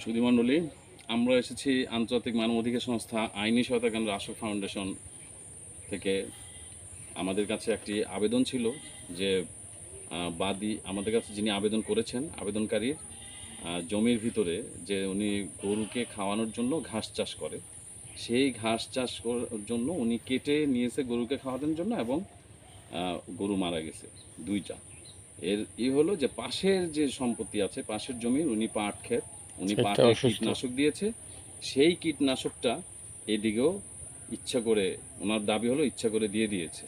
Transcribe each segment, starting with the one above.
সুধীমণ্ডলী, আমরা এসেছি আন্তর্জাতিক মানবাধিকার সংস্থা আইনি সহায়তা কেন্দ্র আশোক ফাউন্ডেশন থেকে। আমাদের কাছে একটি আবেদন ছিল যে বাদী আমাদের কাছে যিনি আবেদন করেছেন, আবেদনকারীর জমির ভিতরে যে উনি গরুকে খাওয়ানোর জন্য ঘাস চাষ করে, সেই ঘাস চাষ করার জন্য উনি কেটে নিয়েছে গরুকে খাওয়ানোর জন্য, এবং গরু মারা গেছে দুইটা। এই হলো যে পাশের যে সম্পত্তি আছে, পাশের জমির উনি পাট ক্ষেত, উনি পাটে কীটনাশক দিয়েছে, সেই কীটনাশকটা এদিকেও ইচ্ছা করে, ওনার দাবি হলো ইচ্ছা করে দিয়ে দিয়েছে।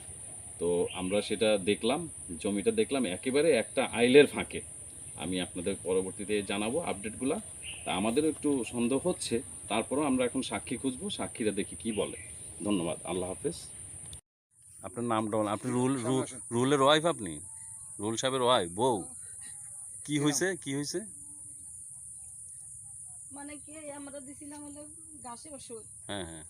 তো আমরা সেটা দেখলাম, জমিটা দেখলাম একেবারে একটা আইলের ফাঁকে। আমি আপনাদের পরবর্তীতে জানাবো আপডেটগুলা। তা আমাদেরও একটু সন্দেহ হচ্ছে, তারপরও আমরা এখন সাক্ষী খুঁজবো, সাক্ষীরা দেখি কি বলে। ধন্যবাদ, আল্লাহ হাফেজ। আপনার নামটা বলেন। আপনি রুলের ওয়াইফ? আপনি রুল সাহেবের ওয়াইফ, বউ? কি হয়েছে, কি হয়েছে? মানে কি আমরা দিছিলাম হলো ঘাসের ওষুধ, হ্যাঁ হ্যাঁ,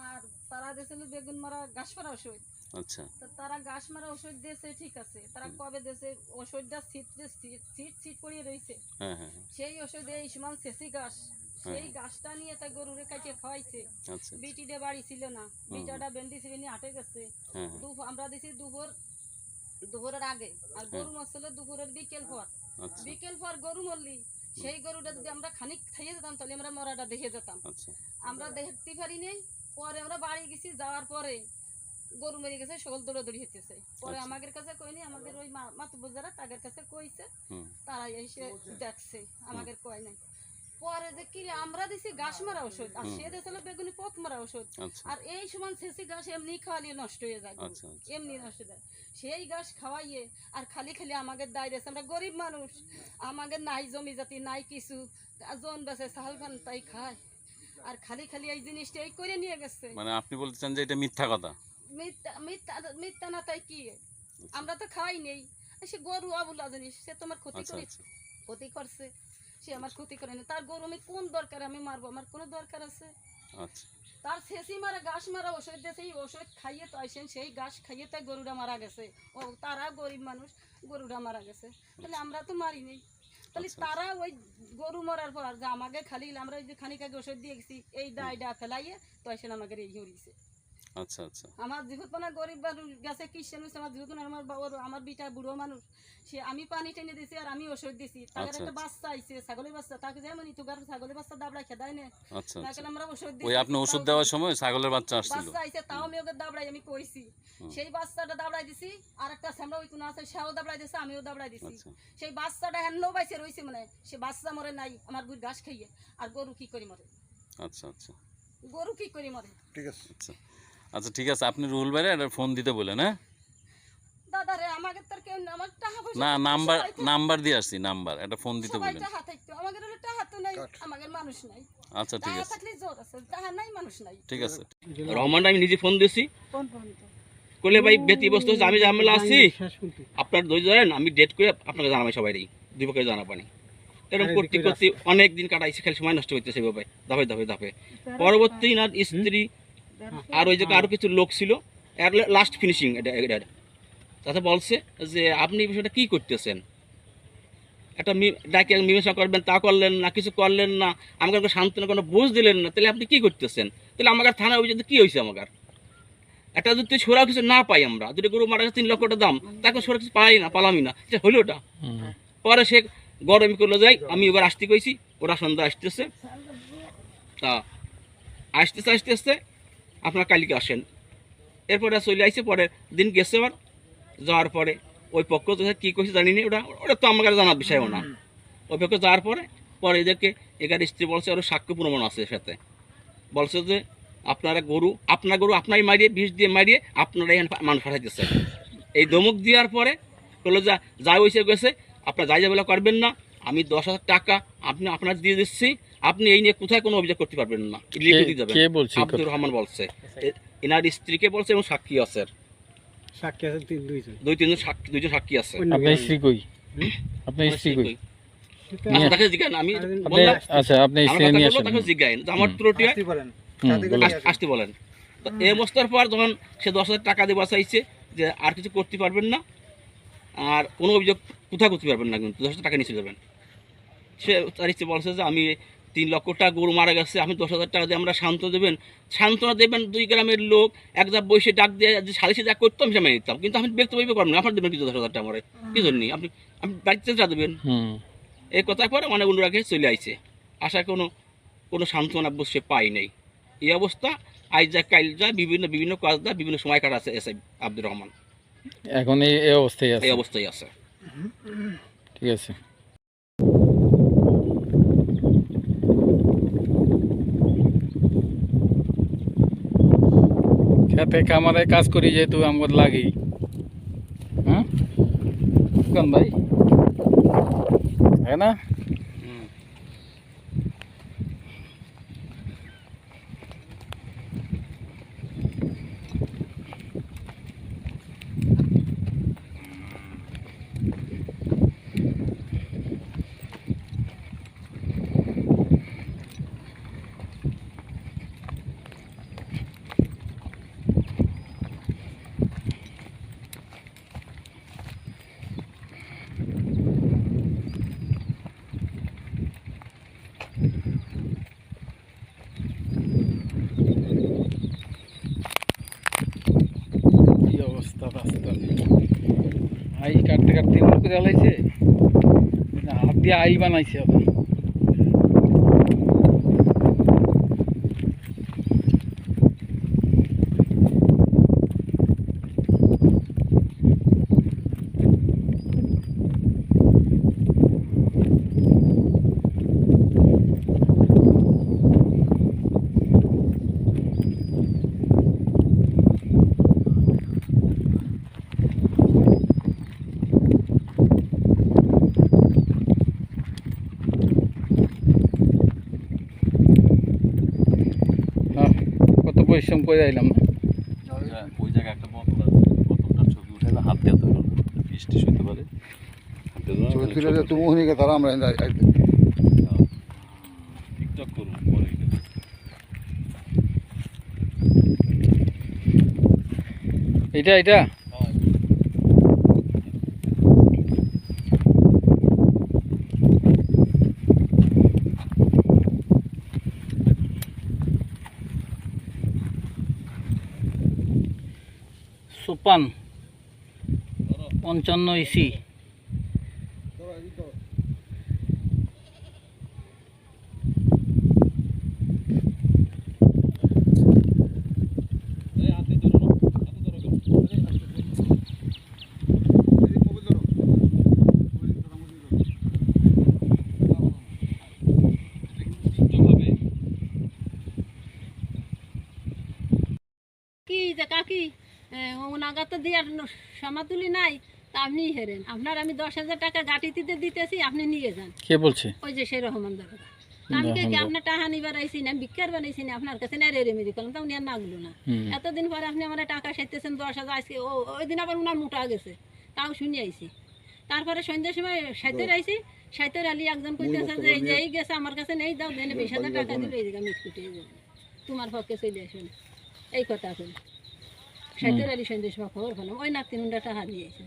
আর তারা দিয়েছিল বেগুন মারা ঘাস মারা ওষুধ। আচ্ছা, তো তারা ঘাস মারা ওষুধ দিয়েছে, ঠিক আছে, তারা কবে দিয়েছে ওষুধটা সিট পড়িয়ে রয়েছে, হ্যাঁ হ্যাঁ, সেই ওষুধে এই সমান শেষি ঘাস, সেই ঘাসটা নিয়ে তা গরুরে কাটিয়ে খাওয়াইছে। আচ্ছা, বিটিটা বাড়ি ছিল না, বিটাটা বেন্ডি ছিল নিয়ে হাটে গেছে। আমরা দিছি দুপুরের আগে, আর গরু মারছিল দুপুরের বিকেল পর গরু মরলি। সেই গরুটা যদি আমরা খানিক খাইয়ে যেতাম তাহলে আমরা মরাটা দেখে যেতাম। আমরা দেখতে পারি নেই। পরে আমরা বাড়ি গেছি, যাওয়ার পরে গরু মেরে গেছে, সকল দৌড়াদৌড়ি হইতেছে। পরে আমাদের কাছে কইনি, আমাদের ওই মাতুব্বর যারা তাদের কাছে কইছে, তারা এসে দেখছে, আমাদের কয় নাই। পরে দেখি আমরা দিছি ঘাস মারা ওষুধ, আর সে দিয়েছিল বেগুনি পোক মারা ওষুধ। আর এই সমান শেষি ঘাস এমনি খাওয়ালে নষ্ট হয়ে যায়, এমনি নষ্ট হয়ে যায়। সেই ঘাস খাওয়াইয়ে আর খালি খালি আমাদের দায় দিয়েছে। আমরা গরিব মানুষ, আমাদের নাই জমি জাতি, নাই কিছু, জন বেছে চাল খান তাই খায়, আর খালি খালি এই জিনিসটা এই করে নিয়ে গেছে। মানে আপনি বলতে চান যে এটা মিথ্যা কথা? মিথ্যা না, তাই কি? আমরা তো খাওয়াই নেই। সে গরু অবলা জিনিস, সে তোমার ক্ষতি করছে, সে আমার ক্ষতি করে না। তার গরু আমি কোন দরকার আমি মারবো? আমার কোনো দরকার আছে? তার শেষি মারা ঘাস মারা ওষুধ দিয়েছে, এই ওষুধ খাইয়ে তো আসেন, সেই ঘাস খাইয়ে তাই গরুটা মারা গেছে। ও তারা গরিব মানুষ, গরুটা মারা গেছে, তাহলে আমরা তো মারি নেই। তাহলে তারা ওই গরু মরার পর যে আমাকে খালি আমরা ওই যে খানিক আগে ওষুধ দিয়ে গেছি, এই দায়টা ফেলাইয়ে তো আসেন আমাকে এই হরিছে। আচ্ছা আচ্ছা, আমার যেহেতু না গরিব মানুষ গেছে, খ্রিস্টান হচ্ছে, আমার যেহেতু আমার বাবা, আমার বিটা বুড়ো মানুষ, সে আমি পানি টেনে দিছি আর আমি ওষুধ দিছি। তাদের একটা বাচ্চা আইছে, ছাগলের বাচ্চা, তাকে যেমন তুগার ছাগলের বাচ্চা দাবড়াই খেদাই না, আমরা ওষুধ দিছি। ওই আপনি ওষুধ দেওয়ার সময় ছাগলের বাচ্চা আসছিল, বাচ্চা আইছে, তাও আমি ওকে দাবড়াই, আমি কইছি সেই বাচ্চাটা দাবড়াই দিছি। আর একটা স্যামরা ওই কোন আছে, সেও দাবড়াই দিছে, আমিও দাবড়াই দিছি। সেই বাচ্চাটা হ্যান্ডলো বাইছে রইছে, মানে সে বাচ্চা মরে নাই আমার গুড় ঘাস খাইয়ে। আর গরু কি করে মরে? আচ্ছা আচ্ছা, গরু কি করে মরে? ঠিক আছে, আচ্ছা আচ্ছা, ঠিক আছে। আপনি রুল বাইরে একটা ফোন দিতে বলেন। হ্যাঁ দাদা রে, আমাকে তার কেউ আমার টাকা পয়সা না, নাম্বার দিয়ে আসছি, নাম্বার একটা ফোন দিতে বলেন। টাকা থাকতো, আমাদের হলো টাকা তো নাই, আমাদের মানুষ নাই। আচ্ছা ঠিক আছে, থাকলে জোর আছে, টাকা নাই, মানুষ নাই। ঠিক আছে। রহমান আমি নিজে ফোন দিয়েছি, কইলে ভাই ব্যতিব্যস্ত হচ্ছে, আমি ঝামেলা আছি, আপনার ধৈর্য ধরেন, আমি ডেট করে আপনাকে জানাবো, সবাই দুই পক্ষে জানাবানি। এরকম করতে করতে অনেক দিন কাটাইছে, খালি সময় নষ্ট হইতেছে ভাই, ধাপে ধাপে ধাপে। পরবর্তী না স্ত্রী আর ওই জায়গায় আরো কিছু লোক ছিল, লাস্ট ফিনিশিং এটা তাতে বলছে যে আপনি এই বিষয়টা কি করতেছেন, একটা ডাকে মীমাংসা করবেন, তা করলেন না, কিছু করলেন না, আমাকে সান্ত্বনা কোনো বুঝ দিলেন না, তাহলে আপনি কি করতেছেন? তাহলে আমার থানা অভিযোগ কি হয়েছে? আমার একটা যদি সোরা কিছু না পাই, আমরা যদি গরু মারা 3 লক্ষ টাকা দাম, তাকে সোরা কিছু পাই না, পালামি না, এটা হলো ওটা। পরে সে গরম করলে যাই, আমি এবার আসতে কইছি, ওরা সন্ধ্যা আসতেছে, তা আসতেছে আসতে আপনার কালকে আসেন। এরপরে চলে আসছে, পরের দিন গেছে, আবার যাওয়ার পরে ওই পক্ষ কী করছে জানি না, ওটা তো আমার কাছে জানার বিষয়ও না। ওই পক্ষ যাওয়ার পরে এদেরকে এগার স্ত্রী বলছে, ওর সাক্ষ্য প্রমাণ আছে সাথে, বলছে যে আপনার গরু আপনারই মারিয়ে, বিষ দিয়ে মারিয়ে আপনারা এখানে মানুষ ফাটাইতেছে। এই ধমক দেওয়ার পরে বললো যা হয়েছে গেছে, আপনার যাই যা বলে করবেন না, আমি 10,000 টাকা আপনার দিয়ে দিচ্ছি, আপনি এই নিয়ে কোথায় কোনো অভিযোগ করতে পারবেন না, লিখে যাবেন। আব্দুর রহমান বলছে, এনার স্ত্রীকে বলছে, এবং সাক্ষী আছে, দুইজন সাক্ষী আছে। আপনার স্ত্রী কই? আপনার স্ত্রী কই? তাকে জিজ্ঞাসা, আমি আচ্ছা, আপনি স্ত্রী নিয়ে আসেন, তাকে জিজ্ঞাসা আমার ত্রুটি আসতে বলেন। তো এই অবস্থার পর যখন সে 10,000 টাকা দেওয়া চাইছে, যে আর কিছু করতে পারবেন না, আর কোনো অভিযোগ কোথাও করতে পারবেন না, কিন্তু 10,000 টাকা নিয়ে চলে যাবেন। সে তার ইচ্ছে বলছে যে আমি 3 লক্ষ টাকা গরু মারা গেছে, আপনি 10,000 টাকা দিয়ে আমরা সান্ত্বনা দেবেন 2 গ্রামের লোক একজা বসে ডাক দিয়ে যে সালিশে যা করতাম সে মেনে নিতাম, কিন্তু আপনি ব্যক্তিগতভাবে করবেন না, আপনার দেবেন কি 10,000 টাকা আমার কি জন্য আপনি বাড়িতে যা দেবেন। এই কথার পরে অনেক অনুরাগে চলে আইছে, আশা কোনো সান্ত্বনা বসে পাই নাই। এই অবস্থা আইজ যা কাইল যা বিভিন্ন কাজ যা বিভিন্ন সময় কাটাচ্ছে এসআই আব্দুর রহমান, এখন এই অবস্থায় আছে। এই অবস্থায় আছে। ঠিক আছে। খেতে খামারে কাজ করি যেহেতু আমার লাগেই। হ্যাঁ কোন ভাই, তাই না? কি অবস্থা রাস্তার, আই কাটতে কাটতে এমন করে আলাইছে, হাত দিয়ে আই বানাইছে আবার। কত পরিশ্রম করে আইলাম না। ওই জায়গায় একটা বোতলটার ছবি উঠে হাত দিয়ে ধরো, বৃষ্টি হইতে পারে, হাত দিয়ে ধরো তুমি ওখানে তারা আমরা টিকটক করুন পরে। এটা সোপান 55 ইসি। কি যে কাকি ওনাগা তো দিয়ে সমাতুলি নাই, তা আপনি হেরেন, আপনার আমি 10,000 টাকা গাটিতে দিতেছি, আপনি নিয়ে যান। কে বলছে? ওই যে সেই রহমান দাদা। আমি কি আপনার টাকা নিবার আইসি না, বিক্কার বানাইছি না আপনার কাছে, না রেমেডি করলাম, তা উনি আর নাগলো না। এতদিন পরে আপনি আমার টাকা সাইতেছেন 10,000, আজকে ওই দিন আবার উনার মোটা গেছে, তাও শুনে আইসি। তারপরে সন্ধ্যার সময় সাইতের আইসি, সাইতের আলী একজন কইতেছে যে এই যে এই গেছে আমার কাছে নেই, দাও দেনে 20,000 টাকা দিল, এই জায়গা মিটকুটে তোমার পক্ষে চলে আসুন, এই কথা কই। সাইতের আলী সন্ধ্যার সময় খবর পেলাম, ওই নাতি মুন্ডা টাকা দিয়েছে।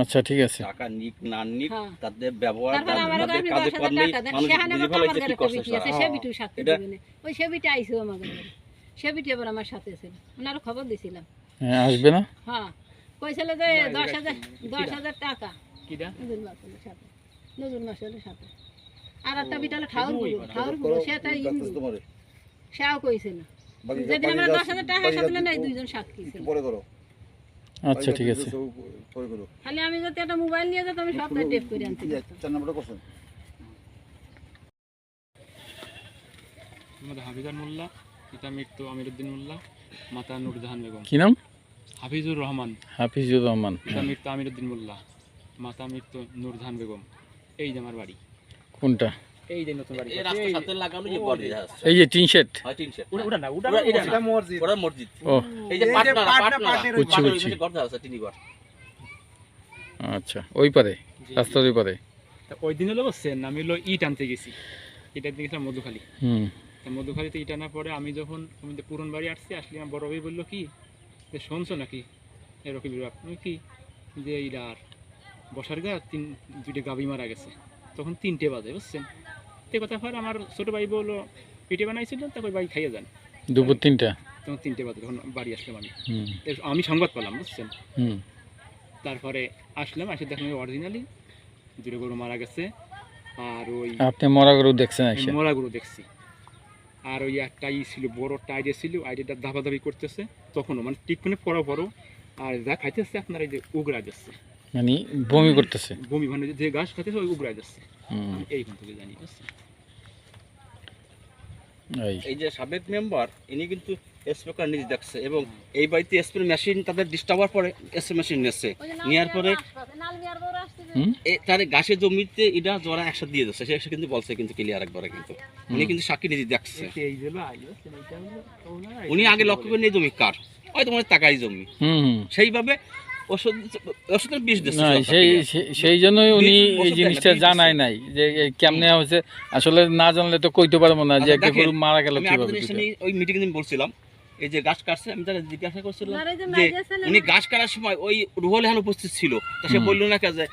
আচ্ছা ঠিক আছে। টাকা নিক না নিক হ্যাঁ। তাদের ব্যবহার তারপর আমার তাদের আপনি কাজে 10,000 করলেই টাকা দেন, মানুষ সেখানে বুঝে আবার ফেলাইছে আমার কি একটা করছে বিটি আছে, তারা। সে বিটু সাক্ষী এটা- দিবেন, ওই সে বিটি আইসো আমার ঘরে, সে বিটি আবার আমার সাথে ছিল, ওনারও খবর দিছিলাম। হ্যাঁ আসবে না? হ্যাঁ কইছিল যে 10,000 টাকা নজরুল মাসের সাথে, নজরুল মাসের সাথে আর একটা বিটালে ঠাউর গুলো সেটা সেও কইছিল, যেদিন আমরা 10,000 টাকা সাথে নাই দুইজন সাক্ষী ছিল। পরে করো। আচ্ছা ঠিক আছে। পরে করো। খালি আমি যদি একটা মোবাইল নিয়ে যেতাম, আমি সবটা টেপ করে আনতে পারতাম। 4 নম্বরটা করছেন। মোহাম্মদ হাফিজার মোল্লা, পিতা মৃত্যু আমিরুদ্দিন মোল্লা, মাতা নুরজাহান বেগম। কি নাম? হাফিজুর রহমান, হাফিজুর রহমান। পিতা মৃত্যু আমিরুদ্দিন মোল্লা, মাতা মৃত্যু নুরজাহান বেগম। এই যে আমার বাড়ি, কোনটা? এই যে নতুন বাড়ি, এই রাস্তার সাথে লাগানো যে বড় জাহাজ এই যে টিন শেড। হয় তিন সেট ওটা না, ওটা এটা মসজিদ, ওটা মসজিদ। ও এই যে পাটনা বুঝছি, বুঝছি। ঘর আছে তিনই ঘর। আচ্ছা ওই পারে, রাস্তার ওই পারে। ওই দিন হলো বলছেন আমি হলো ইট আনতে গেছি, ইটা দিয়ে গেছিলাম মধুখালী। মধুখালীতে ইট আনার পরে আমি যখন পুরন বাড়ি আসছি, আসলে আমার বড় ভাই বললো কি যে শুনছো নাকি এরকম আমি কি যে এইটার বসার গা 2টা গাভী মারা গেছে, তখন 3টে বাজে বুঝছেন। তো কথা পর আমার ছোটো ভাই বললো পিঠে বানাইছিল, তারপর ভাই খাইয়ে যান। দুপুর 3টা। তখন 3টে বাজে তখন বাড়ি আসলাম আমি। হুম আমি সংবাদ পেলাম বুঝছেন। হুম তারপরে আসলাম, এসে দেখলাম অরিজিনালি 2টো গরু মারা গেছে। আর ওই আপনি মরা গরু দেখছেন আইসা? মরা গরু দেখছি। আর ওই একটা ছিল বড় টাইডে ছিল, আইডিটা দাবাদাবি করতেছে তখনও, মানে টিকনে পরো আর যা খাইতেছে আপনার এই যে উগড়া যাচ্ছে, মানে বমি করতেছে। বমি, মানে যে ঘাস খাইতেছে ওই উগড়া যাচ্ছে। হুম এইখান থেকে জানি বুঝছেন। এই যে সাবেক মেম্বার ইনি কিন্তু স্প্রে করে নিজে দেখছে, এবং এই বাড়িতে স্প্রে মেশিন তাদের ডিস্টার্ব হওয়ার পরে স্প্রে মেশিন নিচ্ছে, নেওয়ার পরে হুম তার গাছের জমিতে এটা জোড়া একসাথে দিয়ে দিচ্ছে, সে কিন্তু বলছে কিন্তু ক্লিয়ার একবারে, কিন্তু উনি কিন্তু সাক্ষী নিজে দেখছে। এই যে ভাই বুঝছেন, এইটা হলো উনি আগে লক্ষ্য করেন এই জমি কার, হয়তো মনে হয় টাকারই জমি, হুম হুম। সেইভাবে ওষুধের বিষ দিচ্ছে না সরকার সেই থেকে। সেই জন্যই উনি বীজ এই ওষুধ জিনিসটা দেয় না, বীজ জানায় নাই যে কেমনে হয়েছে। আসলে না জানলে তো কইতে পারবো না যে আচ্ছা, একটা দেখেন, গরু মারা গেল আমি কিভাবে। আপনাদের সামনে ওই মিটিং দিন বলছিলাম, এই যে গাছ কাটছে, আমি তারা জিজ্ঞাসা করছিলাম ওনারা যে যে মাইজা ছেলে উনি না। গাছ কাটার সময় ওই রুহল এখানে উপস্থিত ছিল, তা সে হুম। বললো না যে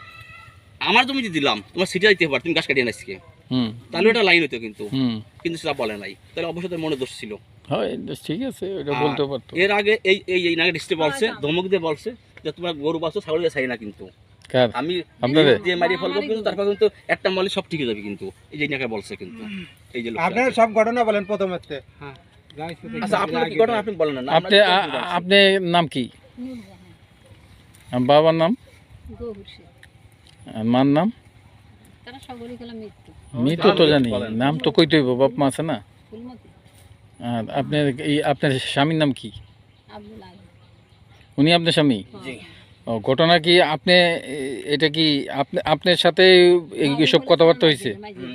আমার জমিতে দিলাম, তোমার সিটিয়া দিতে পার, তুমি গাছ কাটিয়ে নাইসকে, হুম তাহলে ওটা লাইন হতো, কিন্তু হুম কিন্তু সেটা বলে নাই, তাহলে অবশ্যই তার মনে দোষ ছিল। হয় ঠিক আছে, ওটা আর বলতে পারতো। এর আগে এই এই এই নাগে ডিস্ট্রিক্ট বলছে, ধমক দিয়ে বলছে যে তোমার গরু বাচ্চা ছাগল ছাই না, কিন্তু কার? আমি আপনাদের? দিয়ে মারিয়ে ফেলবো, কিন্তু তারপর কিন্তু একটা মালি সব ঠিক হয়ে যাবে, কিন্তু এই যে নাকে বলছে, কিন্তু এই যে লোকটা আপনার আছে। সব ঘটনা বলেন প্রথমে। আচ্ছা আপনার কি ঘটনা আপনি বলেন না, আপনি আপনি নাম কি? আর বাবার নাম? আর মার নাম? তারা সকলেই গেলাম মৃত্যু মৃত্যু তো জানি, বলেন। নাম তো কইতে হইব, বাপ মা আছে না। ফুলমতি আর আপনার আপনার স্বামীর নাম কি? আব্দুল আলী। উনি আপনার স্বামী? জি। ও, ঘটনা কি আপনি এটা কি আপনার সাথে এইসব কথাবার্তা হয়েছে?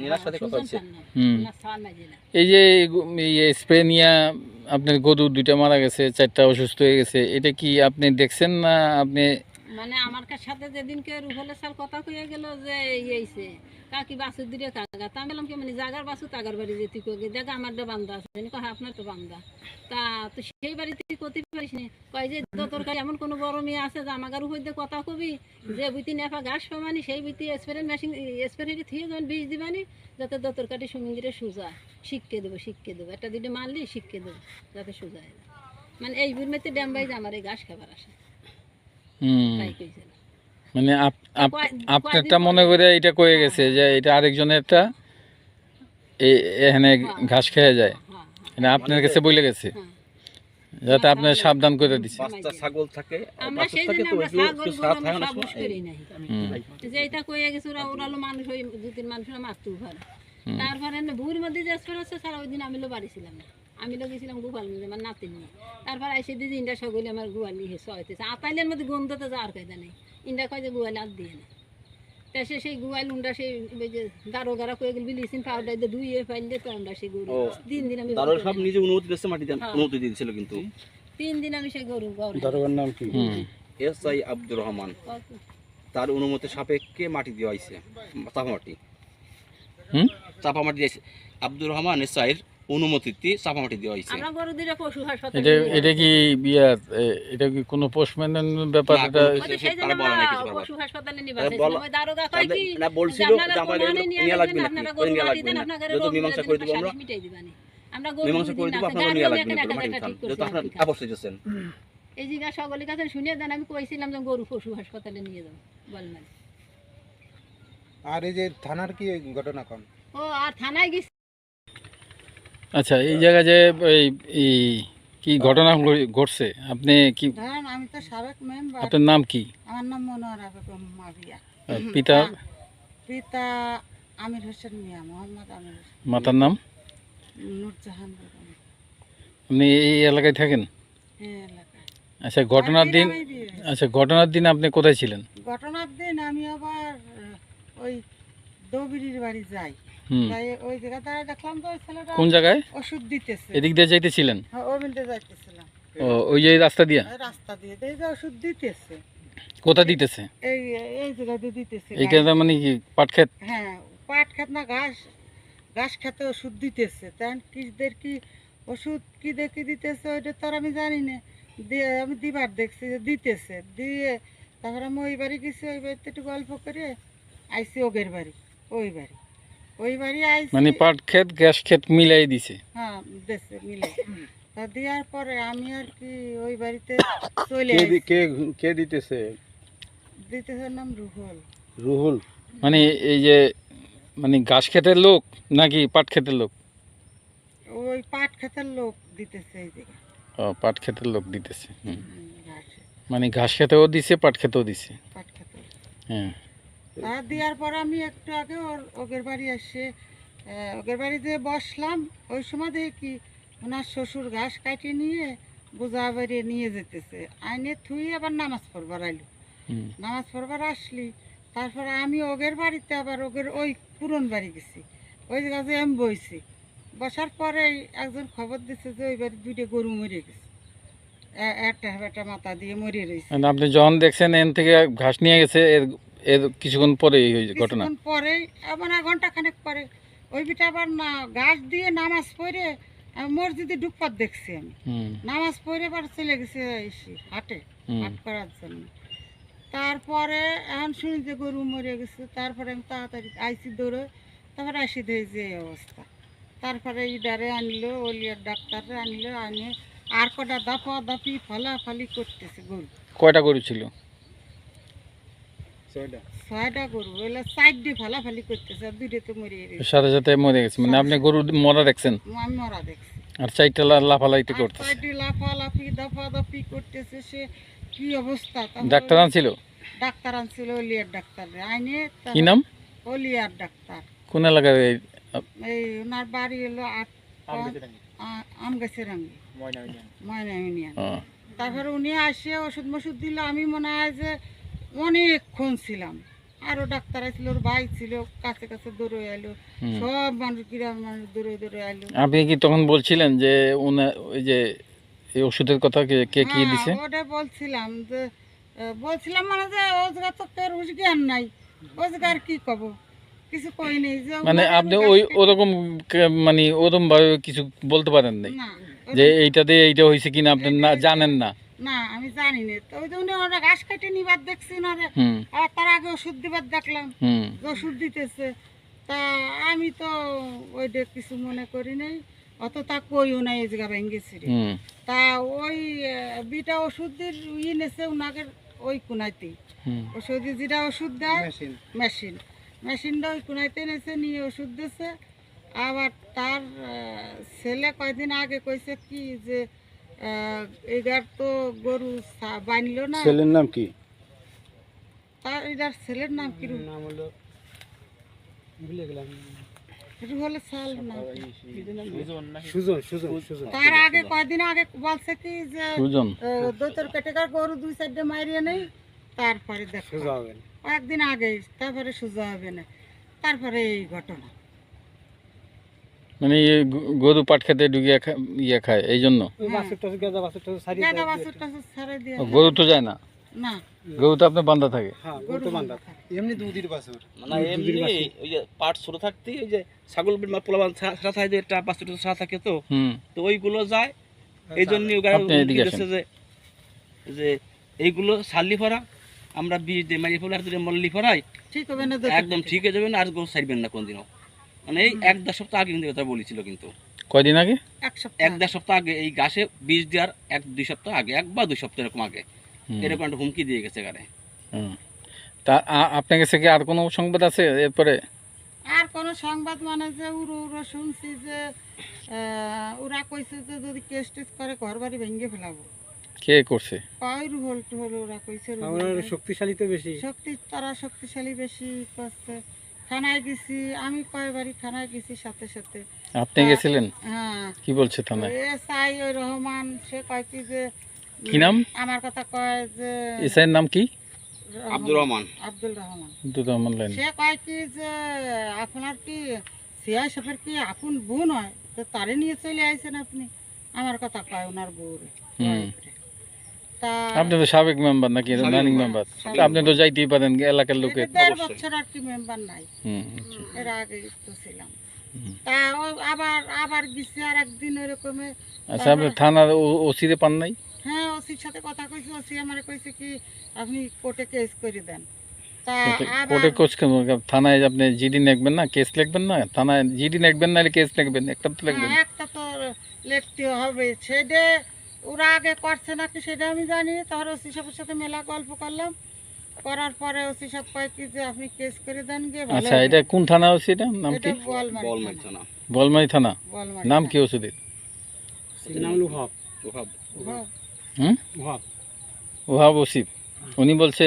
এনার সাথে কথা হয়েছে। হুম। এই যে স্প্রে নিয়ে আপনার গরু 2টা মারা গেছে, 4টা অসুস্থ হয়ে গেছে, এটা কি আপনি দেখছেন না আপনি? মানে আমার সাথে যেদিনকে রুহলের সাল কথা কইয়া গেল যে ইয়েছে কাকি বাসু দিলে কাকা, তা আমি বললাম কি মানে জাগার বাসু তাগার বাড়ি যেতে কই দেখা আমার বান্দা আছে, কয় আপনার তো বান্দা, তা তো সেই বাড়িতে করতে পারিস না, কয় যে তরকারি এমন কোনো বড় মেয়ে আছে যে আমার উপর দিয়ে কথা কবি যে বুইতি নেফা ঘাস পাবানি, সেই বুইতি স্প্রে মেশিন স্প্রে থিয়ে যখন বীজ দিবানি, যাতে তরকারি সমুদ্রে সোজা শিখকে দেবো একটা 2টা মারলি শিখকে দেবো যাতে সোজা হয়। মানে এই বুড়মেতে ড্যাম বাইজ আমার এই ঘাস খাবার আসে, হুম তাই কইছিল। মানে আপনারটা মনে করে এটা কয়ে গেছে যে এটা আরেকজনেরটা এখানে ঘাস খেয়ে যায়, হ্যাঁ এটা আপনার কাছে বলে গেছে, হ্যাঁ। যাতে আপনার সাবধান করে দিছে। বাচ্চা ছাগল থাকে, আমরা বাছুর সেই থাকে, জন্য তো আমরা ওইগুলো ছাগল একটু গরু সাথ আমরা থাকে না সব বুঝ করি নাই, হুম যে এটা কইয়া গেছে ওরালো মানুষ ওই 2-3 মানুষরা মারতেও পারে। তারপরে ভুর মধ্যে যে স্পের হচ্ছে সারা ওই দিন আমি বাড়ি ছিলাম না, আমি গেছিলাম গোপাল মধ্যে আমার নাতি নিয়ে। তারপর আইসে দিদি ইন্ডা সকলে আমার গোয়ালি হেসে হইতেছে, আতাইলের মধ্যে গন্ধতে যাওয়ার কায়দা নেই, ইন্ডা কয় যে গোয়ালি আর দিয়ে না। তা সেই গুয়াল উন্ডা সেই ওই যে দারো গারা কয়ে গেল বিলিসিন পাউডার দিয়ে ধুইয়ে ফাইলে তো আমরা সেই গরু ও, 3 দিন আমি তারও সব নিজে অনুমতি দিচ্ছে, মাটি দেন হ্যাঁ। অনুমতি দিয়েছিল, কিন্তু 3 দিন আমি সেই গরু গড়ে দারোগার নাম কি? হুম এসআই আব্দুর রহমান, তার অনুমতি সাপেক্ষে মাটি দেওয়া হয়েছে, চাপামাটি হুম চাপামাটি দিয়েছে আব্দুর রহমান এসআইয়ের অনুমতিতে চাপামাটি দেওয়া হয়েছে। আমরা গরু দিলে পশু হাসপাতালে এটা এটা কি বিয়ার এটা কি কোনো পোস্টম্যানের ব্যাপার? না, এটা কোনো ওই যে সেই তারা জন্য বলে নাই আমরা কিছু ব্যাপার। পশু হাসপাতালে নিয়ে তারা বাসাইছিলাম, বলা- ওই দারোগা কয় কি না বলছিল যে যে আপনারা আমার কোরবানি নিয়ে লাগবে না, আপনারা করে গরু নিয়ে মারি লাগবে দেন, না, আপনারা যত রোগ মীমাংসা মেরে করে দেন, দিব আমরা, মিটাই দিবানি। আমরা গরু মীমাংসা করে দিব, আপনারা নিয়ে লাগবে না, মাটি খান, যেহেতু আপনার আপস দিয়েছেন। এই জিগা সকলের কাছে শুনিয়ে দেন, আমি কইছিলাম যে গরু পশু হাসপাতালে নিয়ে যাবো বলমান। আর এই যে থানার কি ঘটনা কম? ও আর থানায় গেছি। আচ্ছা, এই জায়গায় যে এই কি ঘটনা ঘটছে, আপনি কি, ধরেন আমি তো সাবেক মেম্বার, আপনার নাম কি? আমার নাম মনোয়ারা বেগম মাবিয়া, পিতা পিতা আমির হোসেন মিয়া, মোহাম্মদ আমির হোসেন, মাতার নাম? নূরজাহান বেগম, আপনি এই এলাকায় থাকেন? এই এলাকায়। আচ্ছা, ঘটনার দিন, গ্রামেই বিয়ে হয়েছে। আচ্ছা ঘটনার দিন আপনি কোথায় ছিলেন? ঘটনার দিন আমি আবার ওই দবিরির বাড়ি যাই, হুম তাই ওই জায়গা দ্বারা দেখলাম তো ওই ছেলেটা কোন জায়গায়? ওষুধ দিতেছে, এদিক দিয়ে যাইতেছিলেন? হ্যাঁ, ওই মিলতে যাইতেছিলাম, ও, ওই যে রাস্তা দিয়া? ওই রাস্তা দিয়ে দেখি যে ওষুধ দিতেছে, কোথা দিতেছে? এই এই জায়গাতে দিতেছে, এইটা তার মানে কি পাট ক্ষেত? হ্যাঁ পাট খেত না, ঘাস ঘাস খেতে ওষুধ দিতেছে, তাই কৃষকদের কি ওষুধ কি দেখে দিতেছে ওইটা তো আর আমি জানি না, দিয়ে আমি দিবার দেখছি যে দিতেছে, দিয়ে তারপরে আমি ওই বাড়ি গেছি, ওই বাড়িতে একটু গল্প করে আইসি ওগের বাড়ি, ওই বাড়ি আইছি। মানে পাট ক্ষেত গ্যাস ক্ষেত মিলাই দিছে। হ্যাঁ দেশে মিলে তা দেওয়ার পরে আমি আর কি ওই বাড়িতে চলে কে আসি। কে দিতেছে? দিতেছে নাম রুহুল। রুহুল। মানে এই যে মানে ঘাস ক্ষেতের লোক নাকি পাট ক্ষেতের লোক? ওই পাট খেতের লোক দিতেছে এই জায়গায় ও, পাট ক্ষেতের লোক দিতেছে। ঘাসে, মানে ঘাস খেতেও দিছে পাট খেতেও দিছে। পাট খেতে। হ্যাঁ। তা দেওয়ার পর আমি একটু আগে ওদের বাড়ি এসে ওদের বাড়িতে বসলাম। ওই সময় দেখি কি ওনার শ্বশুর ঘাস কাটিয়ে নিয়ে বোঝা বেরিয়ে নিয়ে যেতেছে, আইনে থুই আবার নামাজ পড়বার আইলো। হুম। নামাজ পড়বার আসলি, তারপরে আমি ওগের বাড়িতে আবার ওগের ওই পুরন বাড়ি গেছি, ওই জায়গাতে আমি বইছি। বসার পরে একজন খবর দিচ্ছে যে ওই বাড়ি 2টা গরু মরে গেছে, একটা মাথা দিয়ে মরে রয়েছে। মানে আপনি যখন দেখছেন এন থেকে ঘাস নিয়ে গেছে এর এর কিছুক্ষণ পরে এই ঘটনা? কিছুক্ষণ পরে আবার ঘন্টা খানেক পরে ওই বিটা আবার না ঘাস দিয়ে নামাজ পড়ে মসজিদে ঢুকপাত দেখছি আমি। হুম। নামাজ পড়ে আবার চলে গেছে হাটে, হুম। হাট করার জন্য। তারপরে এখন শুনি যে গরু মরে গেছে, তারপরে আমি তাড়াতাড়ি আইসি দৌড়ে, তারপরে আসি দেই যে এই অবস্থা। তারপরে ইডারে আনলো, ওলিয়ার ডাক্তারে আনলো, আনে আর কটা দাফা দাফি ফালাফালি করতেছে গরু। কয়টা গরু ছিল? 6টা গরু, ওইলা 4 ফালাফালি করতেছে, আর 2টা তো মরে গেছে। সাথে সাথে মরে গেছে। মানে আপনি গরু মরা দেখছেন আমি মরা দেখছি। আর 4টা লাফালাইতে করতেছে। 4টি লাফালাফি দাফাদাফি করতেছে, সে কি অবস্থা। তারপরে ডাক্তার আনছিল? ডাক্তার আনছিল, ওলিয়ার ডাক্তার আইনে। কি নাম? ওলিয়ার ডাক্তার। কোন এলাকার? এই ওনার বাড়ি হলো আম গাছের রাঙ্গি, ময়না ইউনিয়ন। তারপরে উনি আসে ওষুধ মষুধ দিল। আমি মনে হয় যে অনেকক্ষণ ছিলাম, আরও ডাক্তার আসছিল, ওর ভাই ছিল, কাছে কাছে দৌড়ে এলো, সব মানুষ গ্রামের মানুষ দৌড়ে দৌড়ে এলো। আপনি কি তখন বলছিলেন যে ওই যে এই ওষুধের কথা কে কে কি দিছে? ওটা বলছিলাম যে বলছিলাম মানে যে ওজগার তো কেউ জ্ঞান নাই, ওজগার কি কব, কিছু কই নেই যে মানে আপনি ওই ওরকম মানে ওরকম ভাবে কিছু বলতে পারেন নাই না যে এইটাতে এইটা হয়েছে কিনা আপনি না জানেন না? না আমি জানি না। তো ওই জন্য ওরা ঘাস কেটে নিবার দেখছি না রে, হুম। আর তার আগে ওষুধ দিবার দেখলাম, হুম। ওষুধ দিতেছে। তা আমি তো ওইটা কিছু মনে করি নাই, অত তা কইও নাই, এই জায়গা ভেঙেছি রে। হুম। তা ওই বিটা ওষুধের নেছে ওনাকে ওই কুনাইতেই, হুম। ওষুধ যেটা ওষুধ দেয় মেশিনটা ওই কুনাইতে নেছে, নিয়ে ওষুধ দিছে। আবার তার ছেলে কয়দিন আগে কইছে কি যে এগার তো গরু বানলো না। ছেলের নাম কি? তার এটার ছেলের নাম কি? রুহুল সাল না, সুজন। তার আগে কয়দিন আগে বলছে কি যে সুজন। দৈতর কেটেকার গরু 2-4টা মারিয়ে নেই, তারপরে দেখো কয়েকদিন আগে, তারপরে সোজা হবে না, তারপরে এই ঘটনা। মানে এই গরু পাট খেতে ঢুকিয়ে ইয়ে খায় এই জন্য? গেদা বাছুরটা ছাড়ে দিয়ে গরু তো যায় না, না, গরু তো আপনার বান্ধা থাকে। গরু বান্ধা। এমনি দুধের বাছুর। মানে এমনি ওই যে পাট ছোট থাকতেই ওই যে ছাগল পোলাবান ছাড়া থাকে, একটা বাচ্চা ছাড়া থাকে, তো হুম। তো ওইগুলো যায়। এই জন্য আপনি এদিকে আসেন। যে এইগুলো সারলি ফরা আমরা বীজ দিয়ে মারি ফেলে আর যদি মল্লি ফরাই ঠিক হবে না, একদম ঠিক হয়ে যাবেন, আর গরু ছাড়বেন না কোনদিনও। মানে এই 1-1.5 সপ্তাহ আগে কিন্তু কথা বলেছিল, কিন্তু কয়দিন আগে? 1 সপ্তাহ আগে এই গাছে বীজ দেওয়ার 1-2 সপ্তাহ আগে, 1 বা 2 সপ্তাহ এরকম আগে এরকম একটা হুমকি দিয়ে গেছে গাড়ে। তা আপনার কাছে কি আর কোনো সংবাদ আছে এরপরে? আর কোনো সংবাদ মানে যে উড়ো শুনছি যে ওরা কইছে যে যদি কেস টেস করে ঘর বাড়ি ভেঙে ফেলাবো। কে করছে? কয় রুহল টুহল ওরা কইছে, শক্তিশালী তো বেশি। তারা শক্তিশালী বেশি করছে। থানায় গেছি আমি, কয়বারই থানায় গেছি সাথে সাথে। আপনি গেছিলেন? হ্যাঁ। কি বলছে থানায়? এসআই ওই রহমান, সে কয় কি যে কি নাম? আমার কথা কয় যে এসআইয়ের নাম কি? আব্দুর রহমান। আব্দুল রহমান। আব্দুর রহমান লাইন। সে কয় কি যে আপনার কি সিআই সাহেবের কি আপন বোন হয়, তো তারে নিয়ে চলে আইছেন আপনি, আমার কথা কয় ওনার বউরে। তা আপনি তো সাবেক মেম্বার নাকি রানিং মেম্বার? আপনি তো যাইতেই পারেন এলাকার লোকের। 1.5 বছর আর কি মেম্বার নাই, হুম। এর আগে তো ছিলাম। তা আবার গেছি আর একদিন ওইরকমে। আচ্ছা, আপনি থানার ওসিরে পান নাই? হ্যাঁ, ওসির সাথে কথা কইছি, ওসি আমারে কইছে কি আপনি কোর্টে কেস করে দেন। তা আবার কোর্টে কোচ থানায় আপনি জিডি লিখবেন না, কেস লিখবেন না? থানায় জিডি লিখবেন না, কেস লিখবেন, একটা তো লিখবেন। একটা তো লিখতে হবে, সেটা ওরা আগে করছে নাকি সেটা আমি জানি। তারপর ওসি সাহেবের সাথে মেলা গল্প করলাম, করার পরে ওসি সাহেব কয় কি যে আপনি কেস করে দেন গিয়ে ভালো আচ্ছা, হবে। এটা কোন থানা ওসি, এটা নাম এটা কি? বলমারি থানা। বলমারি থানা। বলমারি নাম থানা। কি ওষুধের? নাম হলো ওহাব। হ্যাঁ, হুম, ওহাব। ওহাব ওসিফ। উনি বলছে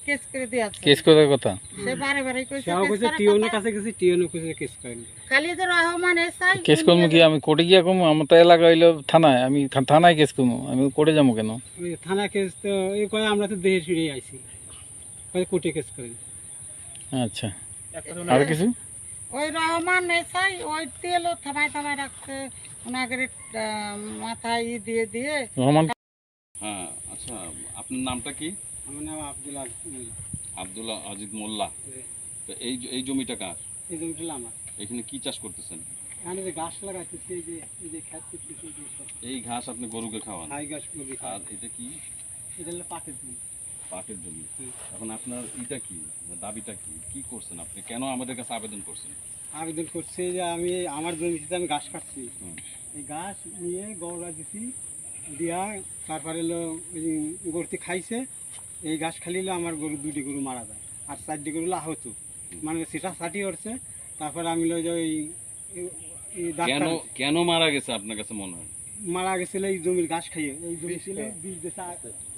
কেস করে দিয়েছে। কেস করার কথা। সে বারে বারে কইছে সেও কেস কইছে করার টিওনের কথা। কাছে গেছি, টিওনও কইছে কেস করেন। খালি যে রহমান এসআই কেস করবো কি আমি কোর্টে গিয়ে কমু? আমার তো এলাকা হইলো থানায়, আমি থানায় কেস করবো, আমি কোর্টে যাবো কেন? ওই থানা কেস তো এই কয় আমরা তো দেহে ফিরে আইছি, কয় কোর্টে কেস করেন। আচ্ছা, আর কিছু? ওই রহমান এসআই ওই তেলও থামায় থামায় রাখছে ওনাকে মাথায় দিয়ে দিয়ে। রহমান। হ্যাঁ, আচ্ছা, আপনার নামটা কি? আমার নাম আব্দুল আজিজ। আব্দুল্লাহ আজিজ মোল্লা। তো এই জমিটা কার? এই জমিটা আমার। এখানে কি চাষ করতেছেন? এখানে যে গাছ লাগাইতেছি, এই যে খেত করতেছি, এই যে সব এই ঘাস আপনি গরুকে খাওয়ান। হাই গাছ করি। আর এটা কি? এটা হলো পাটের জমি। পাটের জমি। হুম। এখন আপনার এটা কি, দাবিটা কি, কি করছেন আপনি, কেন আমাদের কাছে আবেদন করছেন? আবেদন করছে যে আমি আমার জমিতে আমি ঘাস কাটছি, হুম। এই ঘাস নিয়ে গরুরা দিছি, দিয়া তারপরে হলো গরুটি খাইছে, এই ঘাস খালিলে আমার গরু 2টি গরু মারা যায় আর 4টি গরু আহত, মানে সেটা ষাটি হচ্ছে। তারপরে আমি যে ওই কেন কেন মারা গেছে আপনার কাছে মনে হয়? মারা গেছিল এই জমির ঘাস খাইয়ে। এই জমি ছিল বীজ দিয়েছে,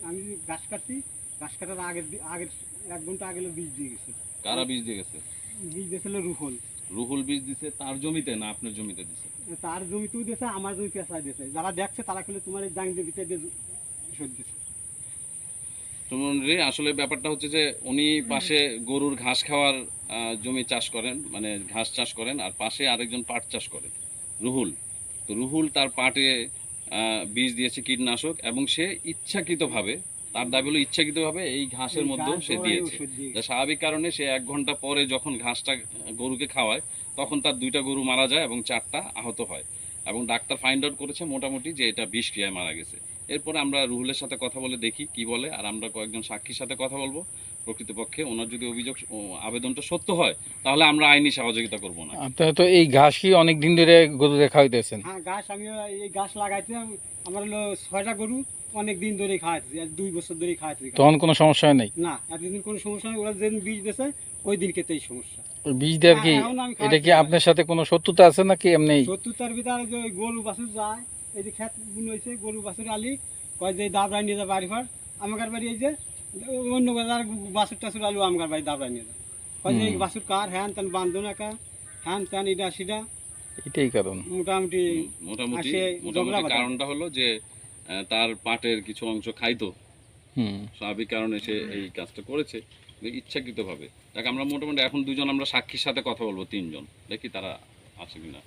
আমি ঘাস কাটছি, ঘাস কাটার আগের 1 ঘন্টা আগে বীজ দিয়ে গেছে। কারা বীজ দিয়ে গেছে? বীজ দিয়েছিল রুহুল। রুহুল বীজ দিছে তার জমিতে না আপনার জমিতে দিছে? তার জমিতেও দিয়েছে, আমার জমি পেঁচাই দিয়েছে। যারা দেখছে তারা খেলে তোমার এই জাঙ্গির ভিতরে দিয়ে সর দিয়েছে। শুনুন রে, আসলে ব্যাপারটা হচ্ছে যে উনি পাশে গরুর ঘাস খাওয়ার জমি চাষ করেন, মানে ঘাস চাষ করেন, আর পাশে আরেকজন পাট চাষ করে রুহুল। তো রুহুল তার পাটে বীজ দিয়েছে কীটনাশক, এবং সে ইচ্ছাকৃতভাবে, তার দাবি হলো ইচ্ছাকৃতভাবে এই ঘাসের মধ্যেও সে দিয়েছে। যা স্বাভাবিক কারণে সে 1 ঘন্টা পরে যখন ঘাসটা গরুকে খাওয়ায় তখন তার 2টা গরু মারা যায় এবং 4টা আহত হয়, এবং ডাক্তার ফাইন্ড আউট করেছে মোটামুটি যে এটা বিষক্রিয়ায় মারা গেছে। এরপরে আমরা রুহুলের সাথে কথা বলে দেখি কি বলে, আর আমরা কয়েকজন সাক্ষীর সাথে কথা বলবো। প্রকৃতপক্ষে ওনার যদি আবেদনটা সত্য হয় তাহলে আমরা আইনি সহযোগিতা করব না। আপনারা তো এই ঘাসই অনেক দিন ধরে গরু দেখা হইতেছেন। হ্যাঁ, ঘাস আমি এই ঘাস লাগাইছি, আমার হলো 6টা গরু অনেক দিন ধরেই খাওয়াইছি, 2 বছর ধরেই খাওয়াইছি। তখন কোনো সমস্যা হয় নাই? না, এতদিন কোনো সমস্যা নেই। ওরা যেদিন বীজ দিয়েছে ওই দিনকেতেই সমস্যা। ওই বীজ দেওয়ার কি, এখন আমি এটা কি খাওয়াচ্ছি। আপনার সাথে কোনো শত্রুতা আছে নাকি এমনি? 70টার ভিতরে যে ওই গরু বাছুর যায়, এই যে খেত বুন হয়েছে, গরু বাছুর আলি কয় যে দাবড়ায় নিয়ে যায় বাড়ি ঘর, আমার বাড়ি এই যে অন্য বাজার বাছুর টাছুর আলু আমার বাড়ি দাবড়ায় নিয়ে যায়, কয় যে এই বাছুর কার, হ্যান তেন বান্ধন একা, হ্যান তেন এটা সেটা, এটাই কারণ। মোটামুটি মোটামুটি আসে ঝগড়া বাঁধে। কারণটা হলো যে তার পাটের কিছু অংশ খাইতো, হুম। স্বাভাবিক কারণে সে এই কাজটা করেছে ইচ্ছাকৃতভাবে। তাকে আমরা মোটামুটি এখন 2জন আমরা সাক্ষীর সাথে কথা বলবো, 3জন, দেখি তারা আছে কিনা।